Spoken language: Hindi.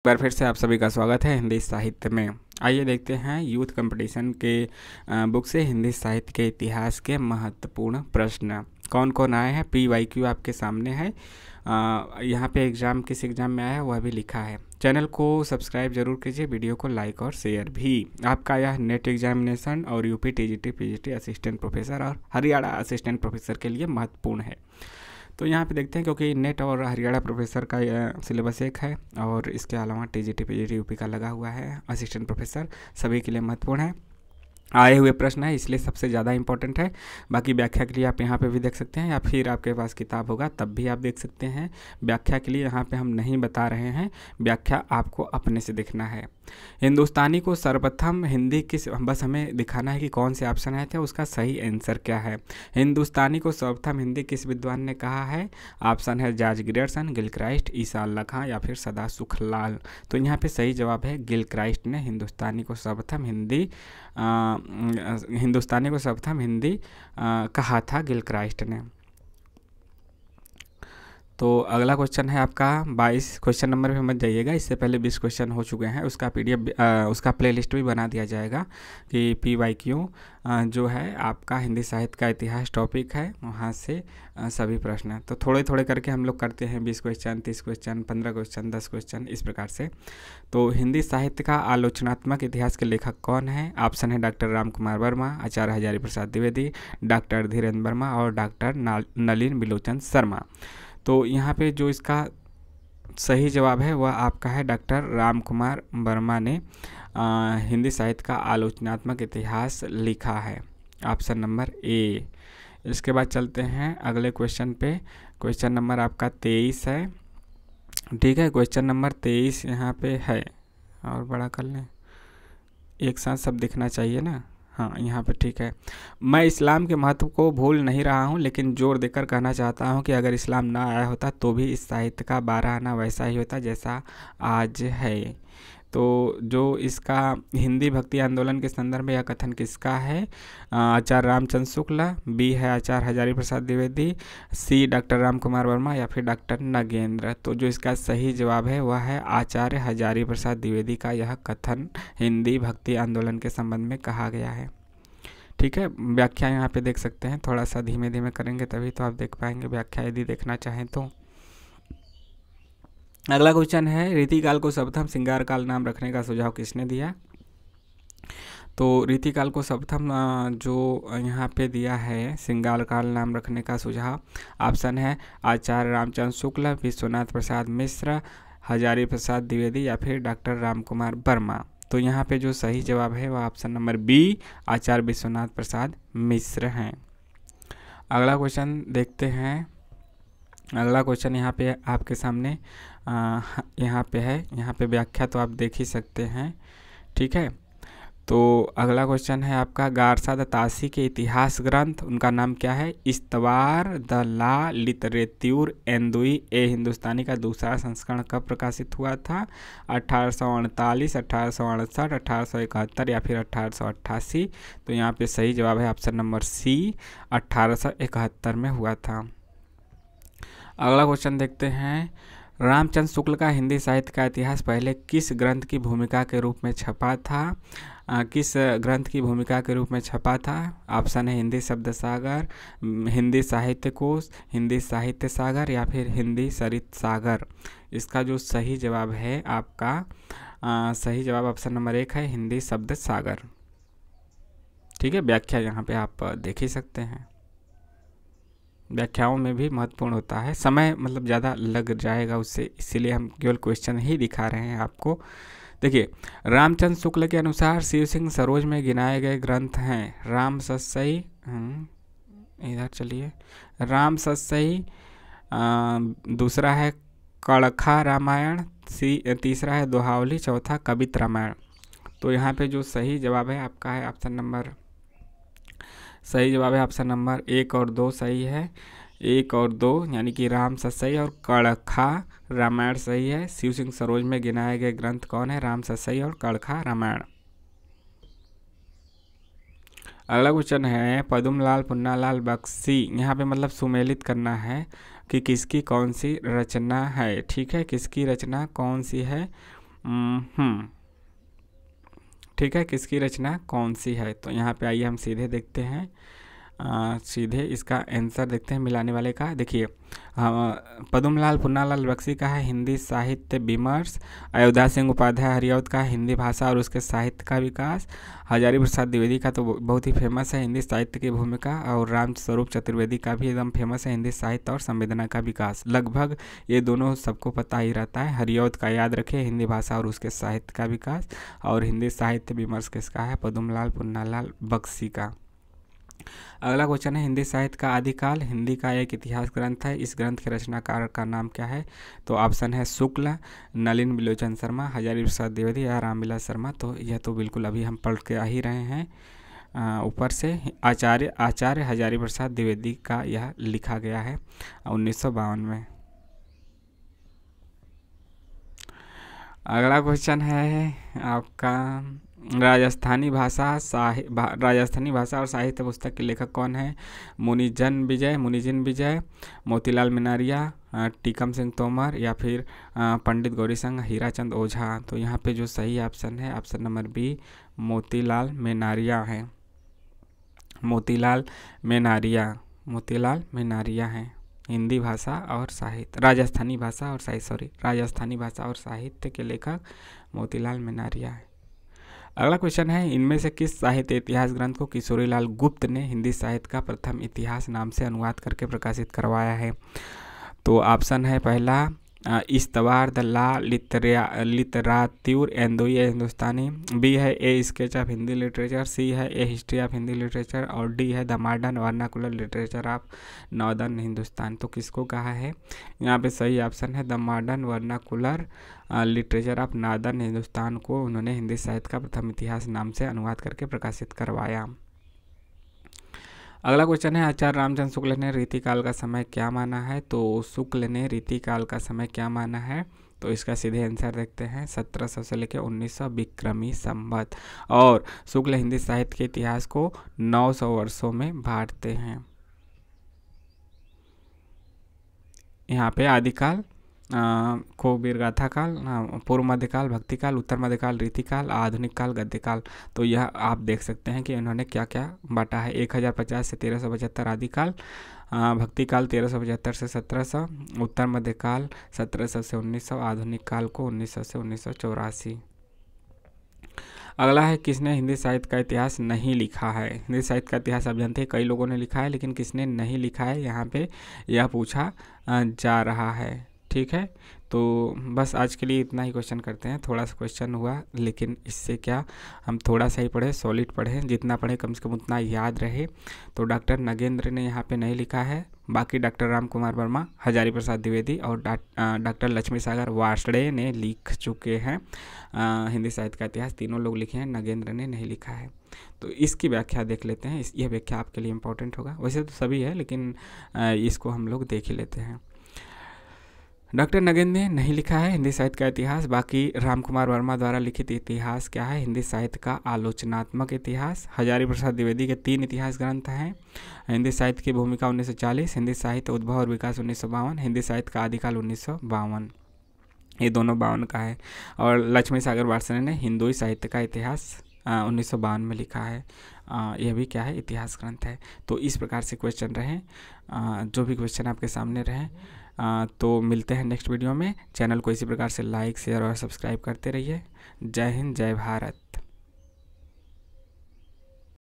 एक बार फिर से आप सभी का स्वागत है हिंदी साहित्य में। आइए देखते हैं यूथ कंपटीशन के बुक से हिंदी साहित्य के इतिहास के महत्वपूर्ण प्रश्न कौन कौन आए हैं। PYQ आपके सामने है। यहाँ पे किस एग्ज़ाम में आया है वह भी लिखा है। चैनल को सब्सक्राइब जरूर कीजिए, वीडियो को लाइक और शेयर भी। आपका यह नेट एग्जामिनेशन और UP TGT PGT assistant professor और हरियाणा असिस्टेंट प्रोफेसर के लिए महत्वपूर्ण है। तो यहाँ पे देखते हैं, क्योंकि नेट और हरियाणा प्रोफेसर का सिलेबस एक है और इसके अलावा TGT PGT UP का लगा हुआ है असिस्टेंट प्रोफेसर, सभी के लिए महत्वपूर्ण है। आए हुए प्रश्न है इसलिए सबसे ज़्यादा इंपॉर्टेंट है। बाकी व्याख्या के लिए आप यहाँ पे भी देख सकते हैं या फिर आपके पास किताब होगा तब भी आप देख सकते हैं। व्याख्या के लिए यहाँ पे हम नहीं बता रहे हैं, व्याख्या आपको अपने से देखना है। हिंदुस्तानी को सर्वप्रथम हिंदी किस, बस हमें दिखाना है कि कौन से ऑप्शन आए थे, उसका सही आंसर क्या है। हिंदुस्तानी को सर्वप्रथम हिंदी किस विद्वान ने कहा है। ऑप्शन है जॉर्ज ग्रियर्सन, गिलक्राइस्ट, ईसा अल्लाह खां या फिर सदा सुखलाल। तो यहाँ पे सही जवाब है गिलक्राइस्ट ने हिंदुस्तानी को सर्वप्रथम हिंदी कहा था गिलक्राइस्ट ने। तो अगला क्वेश्चन है आपका 22। क्वेश्चन नंबर पे मत जाइएगा, इससे पहले 20 क्वेश्चन हो चुके हैं। उसका PDF उसका प्लेलिस्ट भी बना दिया जाएगा कि PYQ जो है आपका हिंदी साहित्य का इतिहास टॉपिक है, वहाँ से सभी प्रश्न हैं। तो थोड़े थोड़े करके हम लोग करते हैं 20 क्वेश्चन, 30 क्वेश्चन, 15 क्वेश्चन, 10 क्वेश्चन, इस प्रकार से। तो हिंदी साहित्य का आलोचनात्मक इतिहास के लेखक कौन है। ऑप्शन है डॉक्टर राम कुमार वर्मा, आचार्य हजारी प्रसाद द्विवेदी, डॉक्टर धीरेन्द्र वर्मा और डॉक्टर नलिन बिलोचन शर्मा। तो यहाँ पे जो इसका सही जवाब है वह आपका है डॉक्टर राम कुमार वर्मा ने हिंदी साहित्य का आलोचनात्मक इतिहास लिखा है, ऑप्शन नंबर A। इसके बाद चलते हैं अगले क्वेश्चन पे। क्वेश्चन नंबर आपका 23 है, ठीक है। क्वेश्चन नंबर 23 यहाँ पे है, और बड़ा कर लें, एक साथ सब दिखना चाहिए ना। हाँ, यहाँ पे ठीक है। मैं इस्लाम के महत्व को भूल नहीं रहा हूँ, लेकिन जोर देकर कहना चाहता हूँ कि अगर इस्लाम ना आया होता तो भी इस साहित्य का 12 आना वैसा ही होता जैसा आज है। तो जो इसका हिंदी भक्ति आंदोलन के संदर्भ में यह कथन किसका है। आचार्य रामचंद्र शुक्ला, B है आचार्य हजारी प्रसाद द्विवेदी, C डॉक्टर राम कुमार वर्मा या फिर डॉक्टर नगेंद्र। तो जो इसका सही जवाब है वह है आचार्य हजारी प्रसाद द्विवेदी का यह कथन हिंदी भक्ति आंदोलन के संबंध में कहा गया है, ठीक है। व्याख्या यहाँ पे देख सकते हैं, थोड़ा सा धीमे धीमे करेंगे तभी तो आप देख पाएंगे व्याख्या, यदि देखना चाहें तो। अगला क्वेश्चन है रीतिकाल को सर्वप्रथम श्रृंगार काल नाम रखने का सुझाव किसने दिया। तो रीतिकाल को सर्वप्रथम जो यहाँ पे दिया है श्रृंगार काल नाम रखने का सुझाव, ऑप्शन है आचार्य रामचंद्र शुक्ल, विश्वनाथ प्रसाद मिश्र, हजारी प्रसाद द्विवेदी या फिर डॉक्टर राम कुमार वर्मा। तो यहाँ पे जो सही जवाब है वह ऑप्शन नंबर B आचार्य विश्वनाथ प्रसाद मिश्र हैं। अगला क्वेश्चन देखते हैं। अगला क्वेश्चन यहाँ पे आपके सामने यहाँ पे है, यहाँ पे व्याख्या तो आप देख ही सकते हैं, ठीक है। तो अगला क्वेश्चन है आपका गारसा द तासी के इतिहास ग्रंथ, उनका नाम क्या है। इस्तवार द ला लिटरेत्यूर एंदुई ए हिंदुस्तानी का दूसरा संस्करण कब प्रकाशित हुआ था। 1848, 1868, 1871 या फिर 1888। तो यहाँ पे सही जवाब है ऑप्शन नंबर C 1871 में हुआ था। अगला क्वेश्चन देखते हैं। रामचंद्र शुक्ल का हिंदी साहित्य का इतिहास पहले किस ग्रंथ की भूमिका के रूप में छपा था। किस ग्रंथ की भूमिका के रूप में छपा था। ऑप्शन है हिंदी शब्द सागर, हिंदी साहित्य कोश, हिंदी साहित्य सागर या फिर हिंदी सरित सागर। इसका जो सही जवाब है आपका सही जवाब ऑप्शन नंबर 1 है हिंदी शब्द सागर, ठीक है। व्याख्या यहाँ पे आप देख ही सकते हैं, व्याख्याओं में भी महत्वपूर्ण होता है, समय मतलब ज़्यादा लग जाएगा उससे, इसीलिए हम केवल क्वेश्चन ही दिखा रहे हैं आपको। देखिए, रामचंद्र शुक्ल के अनुसार शिव सिंह सरोज में गिनाए गए ग्रंथ हैं राम सतसई, इधर चलिए, राम सतसई, दूसरा है कड़खा रामायण, तीसरा है दोहावली, चौथा कवित रामायण। तो यहाँ पे जो सही जवाब है आपका है ऑप्शन नंबर, सही जवाब है ऑप्शन नंबर 1 और 2 सही है। 1 और 2 यानी कि राम सतसई और कड़खा रामायण सही है। शिव सिंह सरोज में गिनाए गए ग्रंथ कौन है, राम सतसई और कड़खा रामायण। अगला क्वेश्चन है पद्मलाल पुन्नालाल बख्शी, यहाँ पे मतलब सुमेलित करना है कि किसकी कौन सी रचना है, ठीक है, किसकी रचना कौन सी है। ठीक है, किसकी रचना कौन सी है? तो यहाँ पे आइए हम सीधे देखते हैं, सीधे इसका आंसर देखते हैं मिलाने वाले का। देखिए, पद्मलाल पुन्नालाल बख्शी का है हिंदी साहित्य विमर्श, अयोध्या सिंह उपाध्याय हरिऔध का हिंदी भाषा और उसके साहित्य का विकास, हजारी प्रसाद द्विवेदी का तो बहुत ही फेमस है हिंदी साहित्य की भूमिका, और राम स्वरूप चतुर्वेदी का भी एकदम फेमस है हिंदी साहित्य और संवेदना का विकास। लगभग ये दोनों सबको पता ही रहता है। हरिऔध का याद रखें, हिंदी भाषा और उसके साहित्य का विकास, और हिंदी साहित्य विमर्श किसका है? पद्मलाल पुन्नालाल बख्शी का। अगला क्वेश्चन है, हिंदी साहित्य का आदिकाल। हिंदी का एक इतिहास ग्रंथ है, इस ग्रंथ के रचनाकार का नाम क्या है? तो ऑप्शन है शुक्ल, नलिन बिलोचन शर्मा, हजारी प्रसाद द्विवेदी या रामविलास शर्मा। तो यह तो बिल्कुल अभी हम पढ़ के आ ही रहे हैं ऊपर से, आचार्य हजारी प्रसाद द्विवेदी का यह लिखा गया है 1952 में। अगला क्वेश्चन है आपका, राजस्थानी भाषा और साहित्य पुस्तक के लेखक कौन है? मुनिजिन विजय, मोतीलाल मिनारिया, टीकम सिंह तोमर या फिर पंडित गौरीशंकर हीराचंद ओझा। तो यहाँ पे जो सही ऑप्शन है ऑप्शन नंबर बी, मोतीलाल मिनारिया है। मोतीलाल मिनारिया है। हिंदी भाषा और साहित्य, राजस्थानी भाषा और साहित्य के लेखक मोतीलाल मिनारिया है। अगला क्वेश्चन है, इनमें से किस साहित्य इतिहास ग्रंथ को किशोरीलाल गुप्त ने हिंदी साहित्य का प्रथम इतिहास नाम से अनुवाद करके प्रकाशित करवाया है? तो ऑप्शन है पहला, इस्तवार द ला लिटरात्यूर एंदोई हिंदुस्तानी, बी है a sketch of Hindi literature, C है a history of Hindi literature, और डी है the modern vernacular literature of northern Hindustan. तो किसको कहा है? यहाँ पे सही ऑप्शन है the modern vernacular literature of northern Hindustan को उन्होंने हिंदी साहित्य का प्रथम इतिहास नाम से अनुवाद करके प्रकाशित करवाया। अगला क्वेश्चन है, आचार्य रामचंद्र शुक्ल ने रीतिकाल का समय क्या माना है? तो शुक्ल ने रीतिकाल का समय क्या माना है? तो इसका सीधे आंसर देखते हैं, 1700 से लेकर 1900 विक्रमी संवत। और शुक्ल हिंदी साहित्य के इतिहास को 900 वर्षों में बांटते हैं। यहाँ पे आदिकाल को वीरगाथा काल, पूर्व मध्यकाल भक्तिकाल, उत्तर मध्यकाल रीतिकाल, आधुनिक काल गद्यकाल। तो यह आप देख सकते हैं कि इन्होंने क्या क्या बांटा है। 1050 से 1375 आदिकाल, भक्तिकाल 1375 से 1700, उत्तर मध्यकाल 1700 से 1900, आधुनिक काल को 1900 से 1984। अगला है, किसने हिंदी साहित्य का इतिहास नहीं लिखा है? हिंदी साहित्य का इतिहास आप जानते हैं कई लोगों ने लिखा है, लेकिन किसने नहीं लिखा है यहाँ पे यह पूछा जा रहा है। ठीक है, तो बस आज के लिए इतना ही क्वेश्चन करते हैं। थोड़ा सा क्वेश्चन हुआ, लेकिन इससे क्या, हम थोड़ा सा ही पढ़े, सॉलिड पढ़ें, जितना पढ़े कम से कम उतना याद रहे। तो डॉक्टर नगेंद्र ने यहाँ पे नहीं लिखा है, बाकी डॉक्टर राम कुमार वर्मा, हजारी प्रसाद द्विवेदी और डॉक्टर लक्ष्मी सागर वार्ष्णेय ने लिख चुके हैं हिंदी साहित्य का इतिहास। तीनों लोग लिखे हैं, नगेंद्र ने नहीं लिखा है। तो इसकी व्याख्या देख लेते हैं, यह व्याख्या आपके लिए इम्पोर्टेंट होगा। वैसे तो सभी है, लेकिन इसको हम लोग देख ही लेते हैं। डॉक्टर नगेंद्र ने नहीं लिखा है हिंदी साहित्य का इतिहास। बाकी रामकुमार वर्मा द्वारा लिखित इतिहास क्या है? हिंदी साहित्य का आलोचनात्मक इतिहास। हजारी प्रसाद द्विवेदी के 3 इतिहास ग्रंथ हैं। हिंदी साहित्य की भूमिका 1940, हिंदी साहित्य उद्भव और विकास 1952, हिंदी साहित्य का आदिकाल 1952। ये दोनों 52 का है। और लक्ष्मी सागर वार्ष्णेय ने हिंदुई साहित्य का इतिहास 1952 में लिखा है। यह भी क्या है? इतिहास ग्रंथ है। तो इस प्रकार से क्वेश्चन रहे, जो भी क्वेश्चन आपके सामने रहे। तो मिलते हैं नेक्स्ट वीडियो में। चैनल को इसी प्रकार से लाइक शेयर और सब्सक्राइब करते रहिए। जय हिंद, जय भारत।